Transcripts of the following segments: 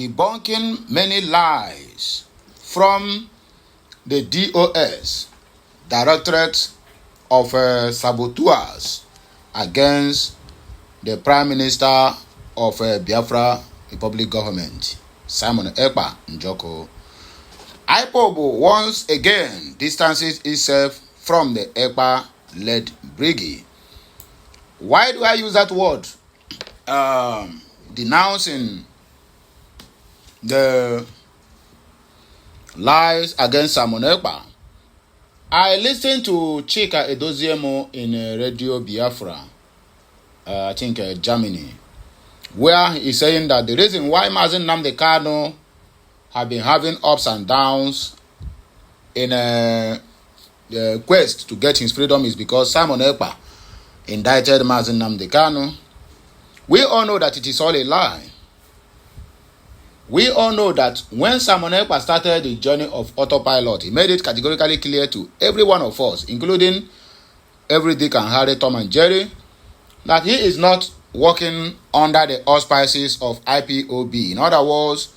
debunking many lies from the DOS, Directorate of Saboteurs, against the Prime Minister of Biafra Republic Government, Simon Ekpa Njoko. IPOB once again distances itself from the Ekpa-led brigade. Why do I use that word? Denouncing the lies against Simon Ekpa. I listened to Chika Edoziemo in Radio Biafra, I think Germany, where he's saying that the reason why Mazen Nnamdi Kanu have been having ups and downs in the quest to get his freedom is because Simon Ekpa indicted Mazen Nnamdi Kanu. We all know that it is all a lie. We all know that when Simon Ekpa started the journey of autopilot, he made it categorically clear to every one of us, including every Dick and Harry, Tom and Jerry, that he is not working under the auspices of IPOB. In other words,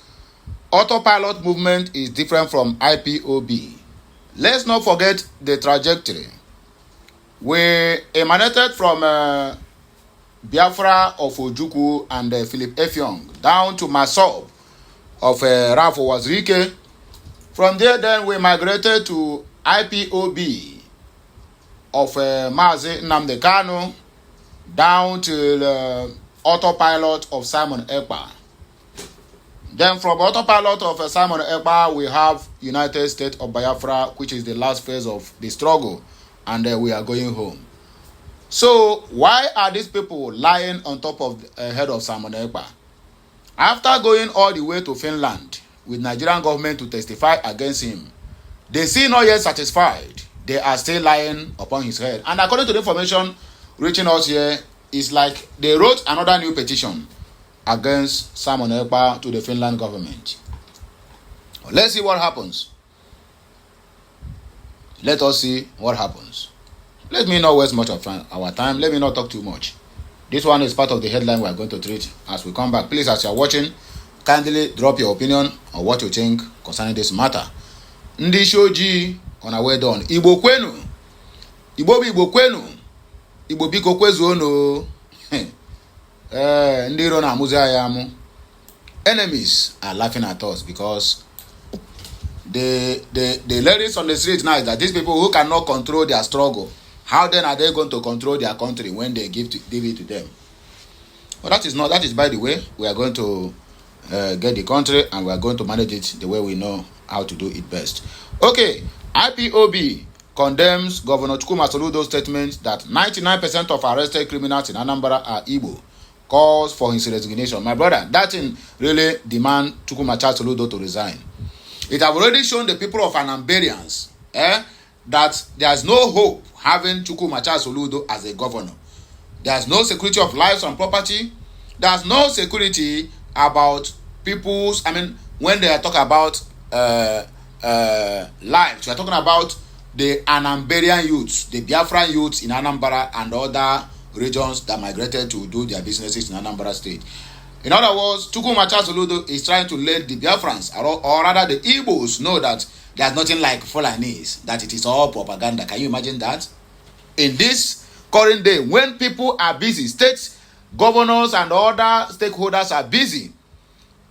autopilot movement is different from IPOB. Let's not forget the trajectory. We emanated from Biafra of Ojukwu and Philip Effiong down to Masob of Ralph Wazirike. From there, then we migrated to IPOB of Mazi Nnamdi Kanu down to the autopilot of Simon Ekpa. Then from autopilot of Simon Ekpa, we have United States of Biafra, which is the last phase of the struggle, and we are going home. So why are these people lying on top of the head of Simon Ekpa? After going all the way to Finland with Nigerian government to testify against him, they still not yet satisfied. They are still lying upon his head. And according to the information reaching us here, it's like they wrote another new petition against Simon Ekpa to the Finland government. Let's see what happens. Let us see what happens. Let me not waste much of our time. Let me not talk too much. This one is part of the headline we are going to treat as we come back. Please, as you are watching, kindly drop your opinion on what you think concerning this matter. Ndi shoji on our way done. Igbo kwenu. Igbo bi Igbo kwenu. Igbo biko kwezuono. Ndi ro na amuzi ayamu. Enemies are laughing at us because the lyrics on the street now is that these people who cannot control their struggle, how then are they going to control their country when they give it to them? Well, that is by the way, we are going to get the country and we are going to manage it the way we know how to do it best. Okay, IPOB condemns Governor Soludo's statement that 99% of arrested criminals in Anambra are Igbo, calls for his resignation. My brother, that thing really demand Soludo to resign. It have already shown the people of Anambarians that there's no hope having Soludo as a governor. There's no security of lives and property. There's no security about people's, when they are talking about lives, we are talking about the Anambarian youths, the Biafran youths in Anambra and other regions that migrated to do their businesses in Anambra State. In other words, Soludo is trying to let the Biafrans, or rather the Igbos, know that there's nothing like Fulanis, that it is all propaganda. Can you imagine that? In this current day, when people are busy, states, governors and other stakeholders are busy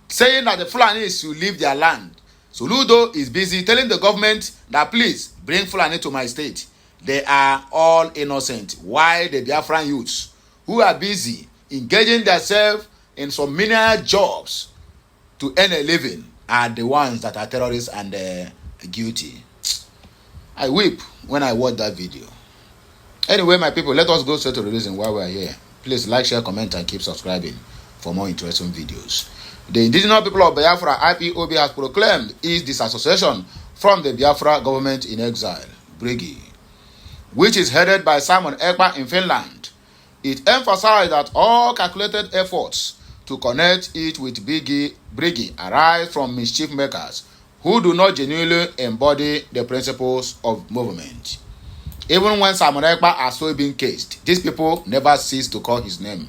saying that the Fulanis should leave their land, Soludo is busy telling the government that please bring Fulani to my state. They are all innocent. Why the Biafran youths who are busy engaging themselves in some menial jobs to earn a living are the ones that are terrorists and guilty? I weep when I watch that video. Anyway, my people, let us go straight to the reason why we are here. Please like, share, comment, and keep subscribing for more interesting videos. The indigenous people of Biafra, IPOB, has proclaimed its disassociation from the Biafra government in exile, Brigade, which is headed by Simon Ekpa in Finland. It emphasized that all calculated efforts to connect it with Brigade arise from mischief makers who do not genuinely embody the principles of movement. Even when Simon Ekpa are so being cased, these people never cease to call his name.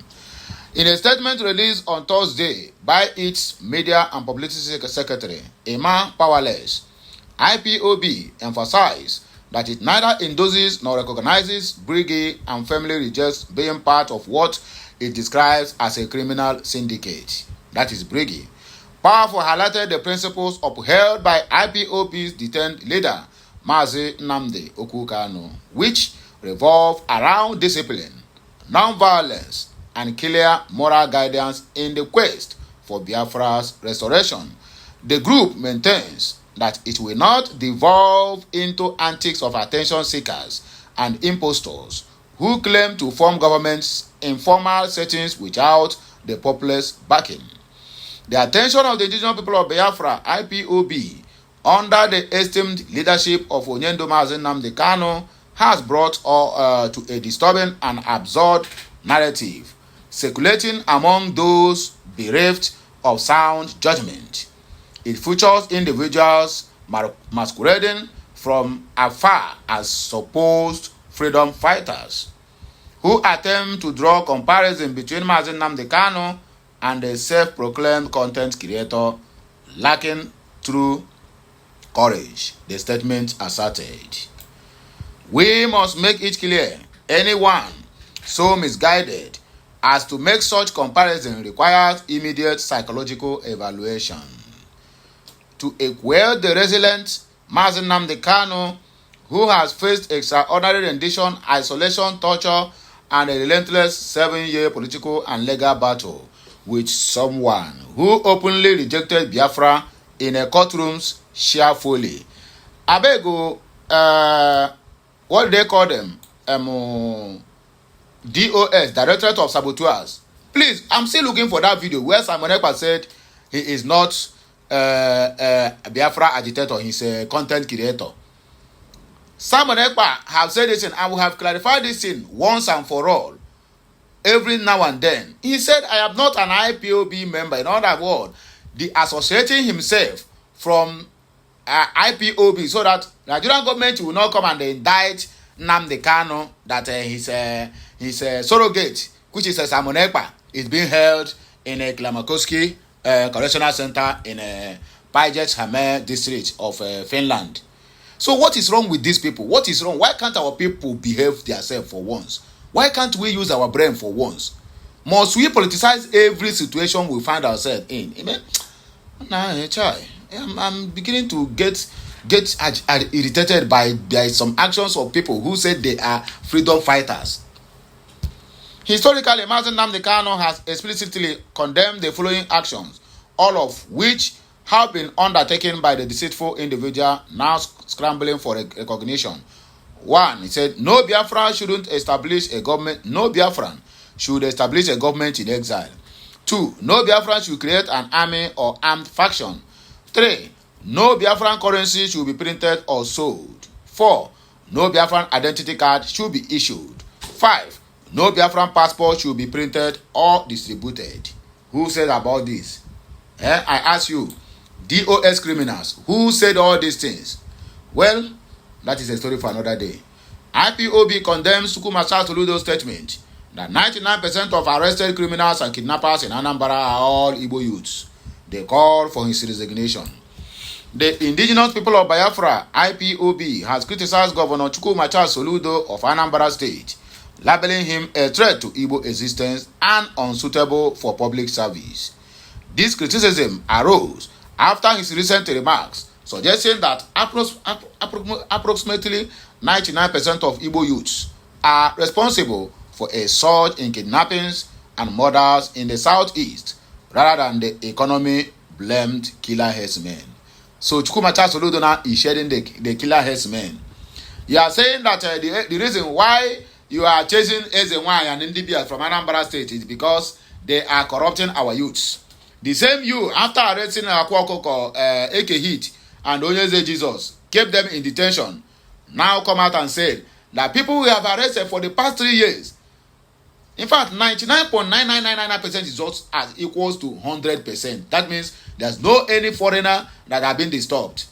In a statement released on Thursday by its Media and Publicity Secretary, Emma Powerless, IPOB emphasized that it neither endorses nor recognizes Brigade and firmly rejects being part of what it describes as a criminal syndicate. That is Brigade. Powerful highlighted the principles upheld by IPOB's detained leader, Mazi Nnamdi Okukano, which revolve around discipline, non-violence, and clear moral guidance in the quest for Biafra's restoration. The group maintains that it will not devolve into antics of attention seekers and impostors who claim to form governments in formal settings without the populace backing. The attention of the indigenous people of Biafra, IPOB, under the esteemed leadership of Onyendo Mazi Nnamdi Kanu, has brought to a disturbing and absurd narrative circulating among those bereft of sound judgment. It features individuals masquerading from afar as supposed freedom fighters who attempt to draw comparison between Mazi Nnamdi Kanu and a self-proclaimed content creator lacking true courage, the statement asserted. We must make it clear, anyone so misguided as to make such comparison requires immediate psychological evaluation. To equate the resilient Mazi Nnamdi Kanu, who has faced extraordinary rendition, isolation, torture, and a relentless 7-year political and legal battle with someone who openly rejected Biafra in a courtroom's sheer folly. Abego, what do they call them? DOS, Directorate of Saboteurs. Please, I'm still looking for that video where Simon Ekpa said he is not a Biafra agitator, he's a content creator. Simon Ekpa have said this, and I will have clarified this thing once and for all. Every now and then, he said, I am not an IPOB member. In other words, the associating himself from IPOB so that Nigerian government will not come and indict Nnamdi Kanu that his surrogate, which is a Simon Ekpa, is being held in a Klamakoski correctional center in a Pajet district of Finland. So what is wrong with these people? What is wrong? Why can't our people behave themselves for once? Why can't we use our brain for once? Must we politicize every situation we find ourselves in? Amen. I'm beginning to get irritated by some actions of people who said they are freedom fighters. Historically, Mazi Nnamdi Kanu has explicitly condemned the following actions, all of which have been undertaken by the deceitful individual now scrambling for recognition. 1, he said, no Biafran shouldn't establish a government. No Biafran should establish a government in exile. 2, no Biafran should create an army or armed faction. 3, no Biafran currency should be printed or sold. 4, no Biafran identity card should be issued. 5, no Biafran passport should be printed or distributed. Who said about this? I ask you, DOS criminals, who said all these things? Well, that is a story for another day. IPOB condemns Chukwuemeka Soludo's statement that 99% of arrested criminals and kidnappers in Anambra are all Igbo youths. They call for his resignation. The indigenous people of Biafra, IPOB, has criticized Governor Chukwuemeka Soludo of Anambra State, labeling him a threat to Igbo existence and unsuitable for public service. This criticism arose after his recent remarks suggesting that approximately 99% of Igbo youths are responsible for a surge in kidnappings and murders in the southeast, rather than the economy-blamed killer herdsmen. So Chukwuemeka Soludo now is shedding the killer herdsmen. You are saying that the reason why you are chasing Ezenwai and Ndibia from Anambra State is because they are corrupting our youths. The same you, after arresting Akwokoko, AK Hit, and Onyeze Jesus, kept them in detention, now come out and said that people we have arrested for the past 3 years, in fact, 99.9999% is just as equals to 100%. That means there's no any foreigner that have been disturbed.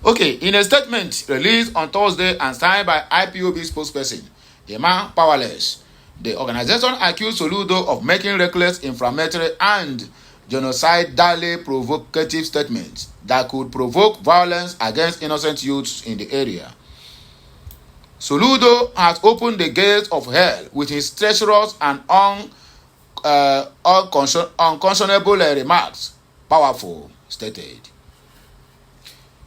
Okay, in a statement released on Thursday and signed by IPOB spokesperson a man powerless. The organization accused Soludo of making reckless, inflammatory, and genocidally provocative statements that could provoke violence against innocent youths in the area. Soludo has opened the gates of hell with his treacherous and unconscionable remarks, powerful stated.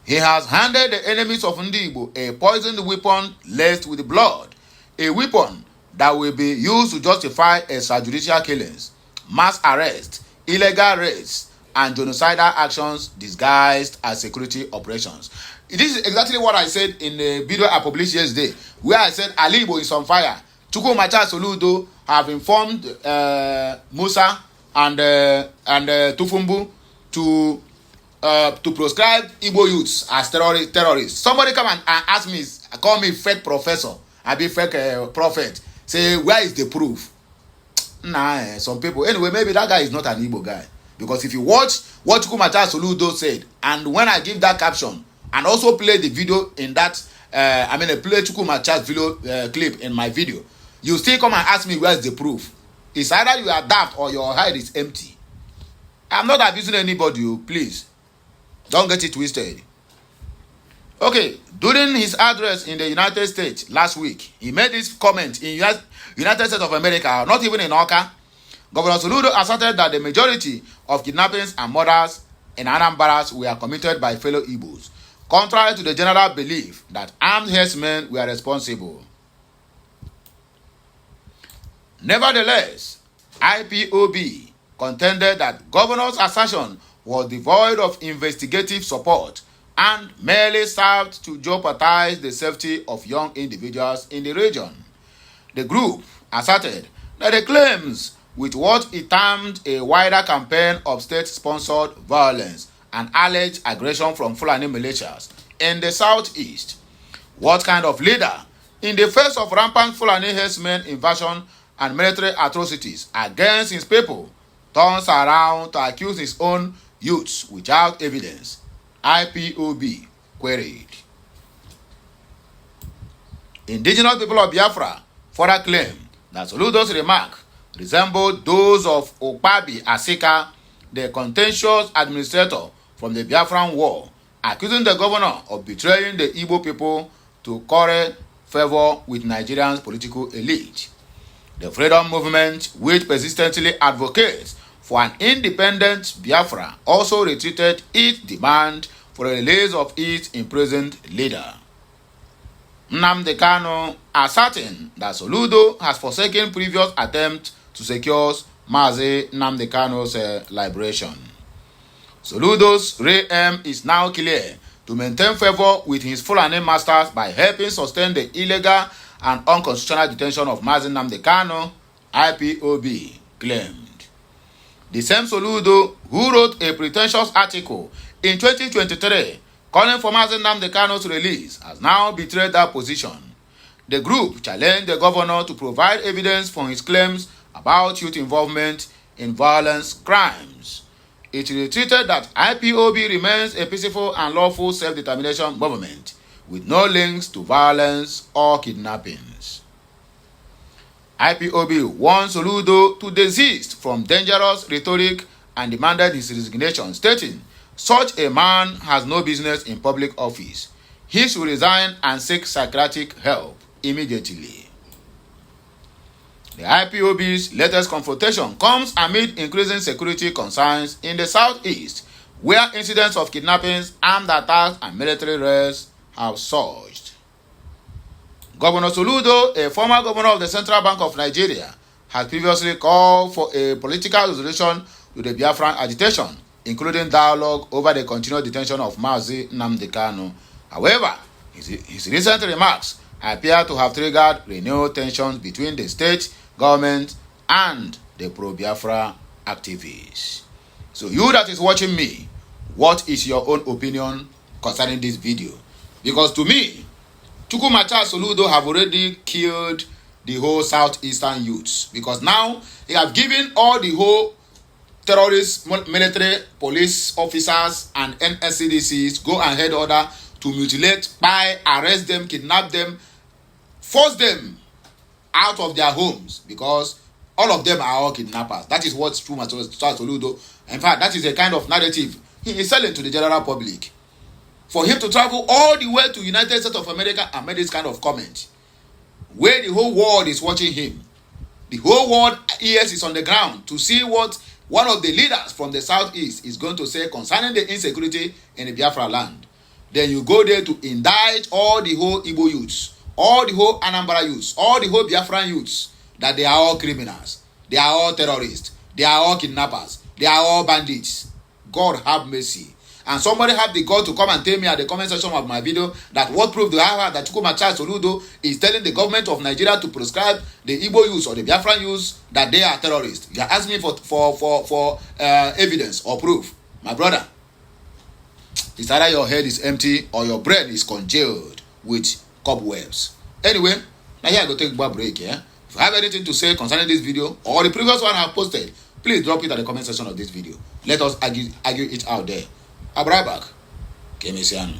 He has handed the enemies of Ndigbo a poisoned weapon laced with blood, a weapon that will be used to justify extrajudicial killings, mass arrests, illegal raids, and genocidal actions disguised as security operations. This is exactly what I said in the video I published yesterday, where I said Ali Igbo is on fire. Chukwumacha Soludo have informed Musa and Tufumbu to proscribe Igbo youths as terrorists. Somebody come and ask me, call me fake professor, I be fake prophet. Say, where is the proof? Nah, some people. Anyway, maybe that guy is not an Igbo guy. Because if you watch what Chukwumacha Soludo said, and when I give that caption, and also play the video in that, I play Chukwumacha's video clip in my video, you still come and ask me where's the proof. It's either you are daft or your head is empty. I'm not abusing anybody, please. Don't get it twisted. Okay, during his address in the United States last week, he made this comment in United States of America, not even in Oka. Governor Soludo asserted that the majority of kidnappings and murders in Anambra were committed by fellow Igbos, contrary to the general belief that armed herdsmen were responsible. Nevertheless, IPOB contended that governor's assertion was devoid of investigative support and merely served to jeopardize the safety of young individuals in the region. The group asserted that the claims, with what it termed a wider campaign of state-sponsored violence and alleged aggression from Fulani militias in the southeast. What kind of leader, in the face of rampant Fulani herdsmen invasion and military atrocities against his people, turns around to accuse his own youths without evidence? IPOB queried. Indigenous people of Biafra further claim that Soludo's remark resembled those of Okpabi Asika, the contentious administrator from the Biafran War, accusing the governor of betraying the Igbo people to curry favor with Nigeria's political elite. The freedom movement, which persistently advocates for an independent Biafra, also retreated its demand for the release of its imprisoned leader. Nnamdi Kanu asserting that Soludo has forsaken previous attempts to secure Mazi Nnamdi Kanu's liberation. Soludo's real aim is now clear: to maintain favor with his Fulani masters by helping sustain the illegal and unconstitutional detention of Mazi Nnamdi Kanu, IPOB claimed. The same Soludo, who wrote a pretentious article in 2023 calling for Mazi Nnamdi Kanu's release, has now betrayed that position. The group challenged the governor to provide evidence for his claims about youth involvement in violence crimes. It retreated that IPOB remains a peaceful and lawful self-determination movement with no links to violence or kidnappings. IPOB warned Soludo to desist from dangerous rhetoric and demanded his resignation, stating, "Such a man has no business in public office. He should resign and seek psychiatric help immediately." The IPOB's latest confrontation comes amid increasing security concerns in the southeast, where incidents of kidnappings, armed attacks, and military raids have surged. Governor Soludo, a former governor of the Central Bank of Nigeria, has previously called for a political resolution to the Biafran agitation, including dialogue over the continued detention of Mazi Nnamdi Kanu. However, his recent remarks appear to have triggered renewed tensions between the state government and the pro-Biafra activists. So you that is watching me, what is your own opinion concerning this video? Because to me, Chukwumacha Soludo have already killed the whole southeastern youths, because now they have given all the whole terrorist military police officers and NSCDCs go ahead order to mutilate, buy, arrest them, kidnap them, force them out of their homes, because all of them are all kidnappers. That is what true Soludo. In fact, that is a kind of narrative he is selling to the general public. For him to travel all the way to United States of America and make this kind of comment, where the whole world is watching him. The whole world ears is on the ground to see what one of the leaders from the southeast is going to say concerning the insecurity in the Biafra land. Then you go there to indict all the whole Igbo youths, all the whole Anambra youths, all the whole Biafran youths, that they are all criminals, they are all terrorists, they are all kidnappers, they are all bandits. God have mercy. And somebody have the God to come and tell me at the comment section of my video that what proof do I have that Soludo is telling the government of Nigeria to prescribe the Igbo youths or the Biafran youths that they are terrorists. You are asking me for evidence or proof. My brother, it's either your head is empty or your brain is congealed with cobwebs. Anyway, now here I go take a break. Yeah? If you have anything to say concerning this video or the previous one I have posted, please drop it at the comment section of this video. Let us argue it out there. I'll be right back. Kemesian.